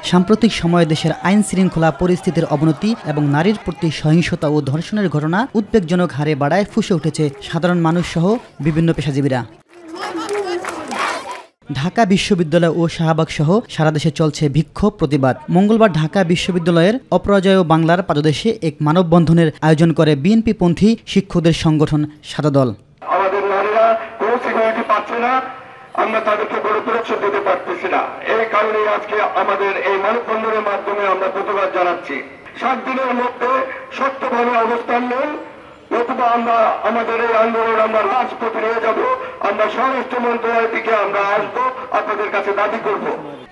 সাম্প্রতিক সময়ে দেশের আইন শৃঙ্খলা পরিস্থিতির অবনতি এবং নারীর প্রতি সহিংসতা ও ধর্ষণের ঘটনা উদ্বেগজনক হারে বাড়ায় ফুঁসে উঠেছে সাধারণ মানুষ সহ বিভিন্ন পেশাজীবীরা। ঢাকা বিশ্ববিদ্যালয় ও শাহবাগ সহ সারা দেশে চলছে বিক্ষোভ প্রতিবাদ। মঙ্গলবার ঢাকা বিশ্ববিদ্যালয়ের অপরাজেয় বাংলার পাদদেশে এক মানববন্ধনের আয়োজন করে বিএনপিপন্থী শিক্ষকদের সংগঠন সাদা দল। আমাদের নারীরা কোনো সিকিউরিটি পাচ্ছে না, আমরা তাদেরকে কোনো সুরক্ষা দিতে পারতেছি না। এই কারণে আজকে আমাদের এই মানববন্ধনের মাধ্যমে আমরা প্রতিবাদ জানাচ্ছি। 7 দিনের মধ্যে সত্যভাবে অবস্থান নেন, নতুবা আমরা আমাদের এই আন্দোলন আমরা রাজপথে নিয়ে যাব। আমরা স্বরাষ্ট্র মন্ত্রণালয়ের দিকে আমরা আসবো, আপনাদের কাছে দাবি করব।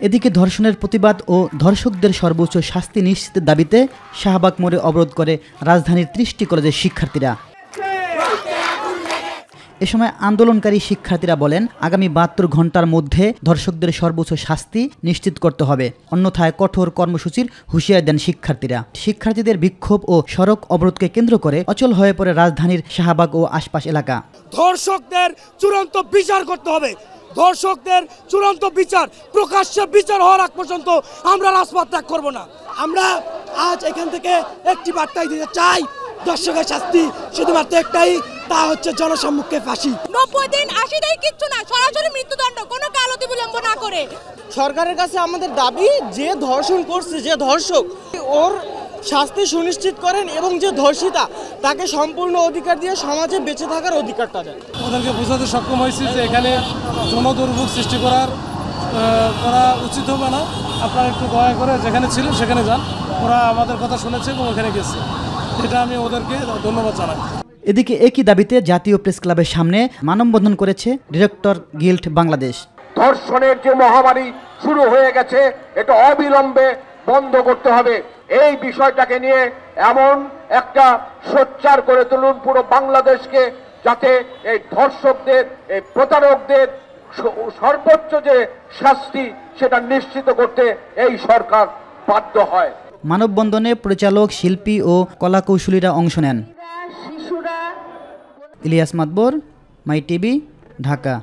এদিকে ধর্ষণের প্রতিবাদ ও ধর্ষকদের সর্বোচ্চ শাস্তি নিশ্চিতের দাবিতে শাহবাগ মোড়ে অবরোধ করে রাজধানীর 30টি কলেজের শিক্ষার্থীরা। এ সময় আন্দোলনকারী শিক্ষার্থীরা বলেন, আগামী 72 ঘন্টার মধ্যে ধর্ষকদের সর্বোচ্চ শাস্তি নিশ্চিত করতে হবে, অন্যথায় কঠোর কর্মসূচির হুঁশিয়ারি দেন শিক্ষার্থীরা। শিক্ষার্থীদের বিক্ষোভ ও সড়ক অবরোধকে কেন্দ্র করে অচল হয়ে পড়ে রাজধানীর শাহবাগ ও আশপাশ এলাকা। ধর্ষকদের চূড়ান্ত বিচার করতে হবে, ধর্ষকদের চূড়ান্ত বিচার, প্রকাশ্যে বিচার হওয়ার আগ পর্যন্ত আমরা রাজপথ ত্যাগ করব না। আমরা আজ এখান থেকে একটি বার্তাই দিতে চাই, ধর্ষকের শাস্তি শুধুমাত্র একটাই, তা হচ্ছে জনসম্মুখে ফাঁসি। 90 দিন 80 দিন কিচ্ছু না, সরাসরি মৃত্যুদণ্ড, কোনো কালতি বিলম্ব না করে। সরকারের কাছে আমাদের দাবি, যে ধর্ষণ করছে, যে ধর্ষক, ওর শাস্তি সুনিশ্চিত করেন এবং যে ধর্ষিতা তাকে সম্পূর্ণ অধিকার দিয়ে সমাজে বেঁচে থাকার অধিকারটা দেন। ওদেরকে বোঝাতে সক্ষম হয়েছে যে এখানে জনদুর্ভোগ সৃষ্টি করা উচিত হবে না। আপনারা একটু দয়া করে যেখানে ছিলেন সেখানে যান। ওরা আমাদের কথা শুনেছে এবং ওখানে গেছে, এটা আমি ওদেরকে ধন্যবাদ জানাই। এদিকে একই দাবিতে জাতীয় প্রেস ক্লাবের সামনে মানববন্ধন করেছে ডিরেক্টর গিল্ড বাংলাদেশ। ধর্ষণের যে মহামারী শুরু হয়ে গেছে, এটা অবিলম্বে বন্ধ করতে হবে। এই বিষয়টাকে নিয়ে এমন একটা সোচ্চার করে তুলুন পুরো বাংলাদেশকে, যাতে এই ধর্ষকদের, এই প্রতারকদের সর্বোচ্চ যে শাস্তি সেটা নিশ্চিত করতে এই সরকার বাধ্য হয়। মানববন্ধনে পরিচালক, শিল্পী ও কলাকৌশলীরা অংশ নেন। ইলিয়াস মাতবর, মাই টিভি, ঢাকা।